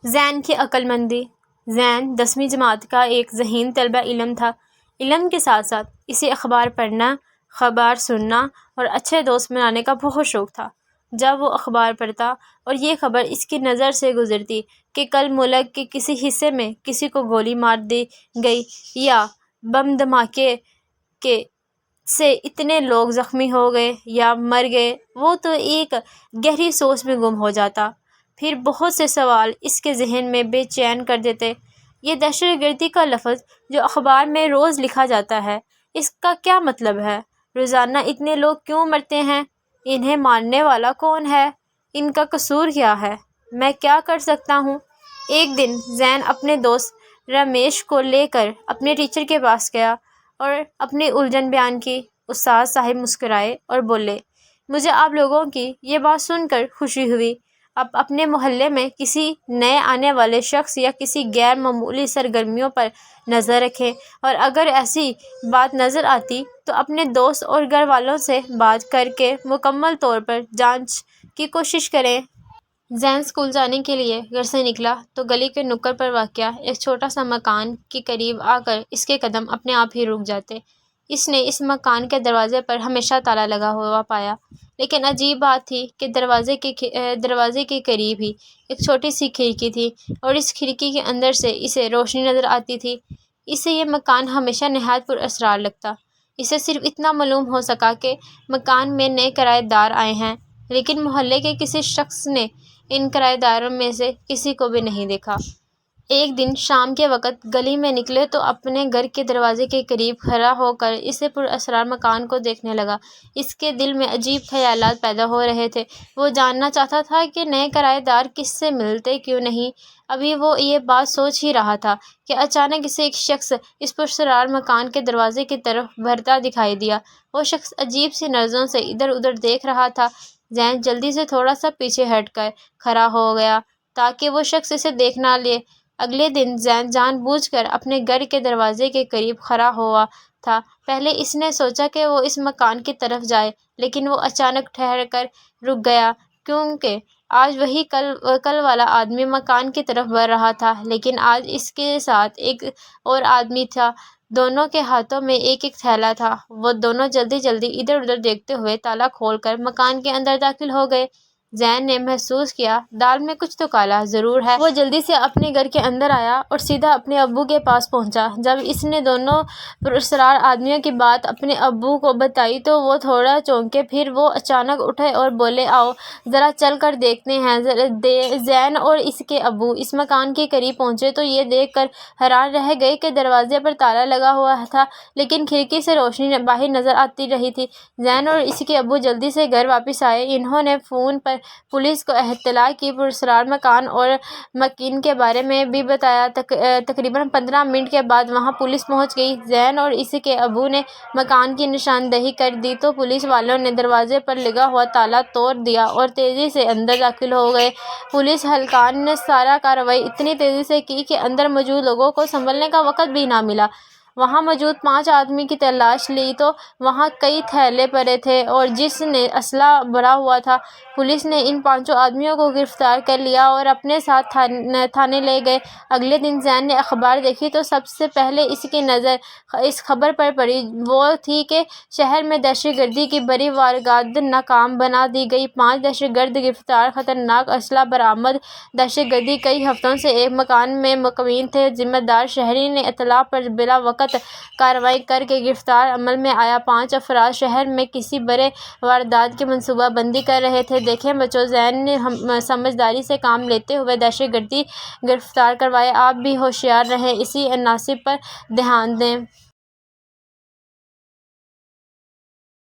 زین کی عقل مندی۔ زین 10ویں جماعت کا ایک ذہین طالب علم تھا۔ علم کے ساتھ ساتھ اسے اخبار پڑھنا، خبر سننا اور اچھے دوست بنانے کا بہت شوق تھا۔ جب وہ اخبار پڑھتا اور یہ خبر اس کی نظر سے گزرتی کہ کل ملک کے کسی حصے میں کسی کو گولی مار دی گئی یا بم دھماکے سے اتنے لوگ زخمی ہو گئے یا مر گئے، وہ تو ایک گہری سوچ میں گم ہو جاتا۔ پھر بہت سے سوال اس کے ذہن میں بے چین کر دیتے۔ یہ دہشت گردی کا لفظ جو اخبار میں روز لکھا جاتا ہے، اس کا کیا مطلب ہے؟ روزانہ اتنے لوگ کیوں مرتے ہیں؟ انہیں مارنے والا کون ہے؟ ان کا قصور کیا ہے؟ میں کیا کر سکتا ہوں؟ ایک دن زین اپنے دوست رمیش کو لے کر اپنے ٹیچر کے پاس گیا اور اپنی الجھن بیان کی۔ استاد صاحب مسکرائے اور بولے، مجھے آپ لوگوں کی یہ بات سن کر خوشی ہوئی۔ آپ اپنے محلے میں کسی نئے آنے والے شخص یا کسی غیر معمولی سرگرمیوں پر نظر رکھیں اور اگر ایسی بات نظر آتی تو اپنے دوست اور گھر والوں سے بات کر کے مکمل طور پر جانچ کی کوشش کریں۔ زین اسکول جانے کے لیے گھر سے نکلا تو گلی کے نکڑ پر واقع ایک چھوٹا سا مکان کے قریب آ کر اس کے قدم اپنے آپ ہی رک جاتے۔ اس نے اس مکان کے دروازے پر ہمیشہ تالا لگا ہوا پایا، لیکن عجیب بات تھی کہ دروازے کے قریب ہی ایک چھوٹی سی کھڑکی تھی اور اس کھڑکی کے اندر سے اسے روشنی نظر آتی تھی۔ اسے یہ مکان ہمیشہ نہایت پر اسرار لگتا۔ اسے صرف اتنا معلوم ہو سکا کہ مکان میں نئے کرایہ دار آئے ہیں، لیکن محلے کے کسی شخص نے ان کرایہ داروں میں سے کسی کو بھی نہیں دیکھا۔ ایک دن شام کے وقت گلی میں نکلے تو اپنے گھر کے دروازے کے قریب کھڑا ہو کر اسے پر اسرار مکان کو دیکھنے لگا۔ اس کے دل میں عجیب خیالات پیدا ہو رہے تھے۔ وہ جاننا چاہتا تھا کہ نئے کرایہ دار کس سے ملتے کیوں نہیں۔ ابھی وہ یہ بات سوچ ہی رہا تھا کہ اچانک اسے ایک شخص اس پر اسرار مکان کے دروازے کی طرف بڑھتا دکھائی دیا۔ وہ شخص عجیب سی نظروں سے ادھر ادھر دیکھ رہا تھا۔ زین جلدی سے تھوڑا سا پیچھے ہٹ کر کھڑا ہو گیا تاکہ وہ شخص اسے دیکھ نہ لے۔ اگلے دن زین جان بوجھ کر اپنے گھر کے دروازے کے قریب کھڑا ہوا تھا۔ پہلے اس نے سوچا کہ وہ اس مکان کی طرف جائے، لیکن وہ اچانک ٹھہر کر رک گیا کیونکہ آج وہی کل والا آدمی مکان کی طرف بڑھ رہا تھا، لیکن آج اس کے ساتھ ایک اور آدمی تھا۔ دونوں کے ہاتھوں میں ایک ایک تھیلا تھا۔ وہ دونوں جلدی جلدی ادھر ادھر دیکھتے ہوئے تالا کھول کر مکان کے اندر داخل ہو گئے۔ زین نے محسوس کیا دال میں کچھ تو کالا ضرور ہے۔ وہ جلدی سے اپنے گھر کے اندر آیا اور سیدھا اپنے ابو کے پاس پہنچا۔ جب اس نے دونوں پراسرار آدمیوں کی بات اپنے ابو کو بتائی تو وہ تھوڑا چونکے، پھر وہ اچانک اٹھے اور بولے، آؤ ذرا چل کر دیکھتے ہیں۔ زین اور اس کے ابو اس مکان کے قریب پہنچے تو یہ دیکھ کر حیران رہ گئے کہ دروازے پر تالا لگا ہوا تھا، لیکن کھڑکی سے روشنی باہر نظر آتی رہی تھی۔ زین اور اس کے ابو جلدی سے گھر واپس آئے۔ انہوں نے فون پر پولیس کو اطلاع کی، پراسرار مکان اور مالکین کے بارے میں بھی بتایا۔ تقریباً 15 منٹ کے بعد وہاں پولیس پہنچ گئی۔ زین اور اس کے ابو نے مکان کی نشاندہی کر دی تو پولیس والوں نے دروازے پر لگا ہوا تالا توڑ دیا اور تیزی سے اندر داخل ہو گئے۔ پولیس اہلکار نے سارا کارروائی اتنی تیزی سے کی کہ اندر موجود لوگوں کو سنبھلنے کا وقت بھی نہ ملا۔ وہاں موجود 5 آدمی کی تلاش لی تو وہاں کئی تھیلے پڑے تھے اور جس نے اسلحہ بھرا ہوا تھا۔ پولیس نے ان 5 آدمیوں کو گرفتار کر لیا اور اپنے ساتھ تھانے لے گئے۔ اگلے دن زین نے اخبار دیکھی تو سب سے پہلے اس کی نظر اس خبر پر پڑی۔ وہ تھی کہ شہر میں دہشت گردی کی بڑی واردات ناکام بنا دی گئی۔ 5 دہشت گرد گرفتار، خطرناک اسلحہ برآمد۔ دہشت گرد کئی ہفتوں سے ایک مکان میں مقیم تھے۔ ذمہ دار شہری نے اطلاع پر بلا وقت کارروائی کر کے گرفتاری عمل میں آیا۔ 5 افراد شہر میں کسی بڑے واردات کی منصوبہ بندی کر رہے تھے۔ دیکھیں بچوں، زین نے سمجھداری سے کام لیتے ہوئے دہشت گردی گرفتار کروایا۔ آپ بھی ہوشیار رہیں، اسی عناصر پر دھیان دیں۔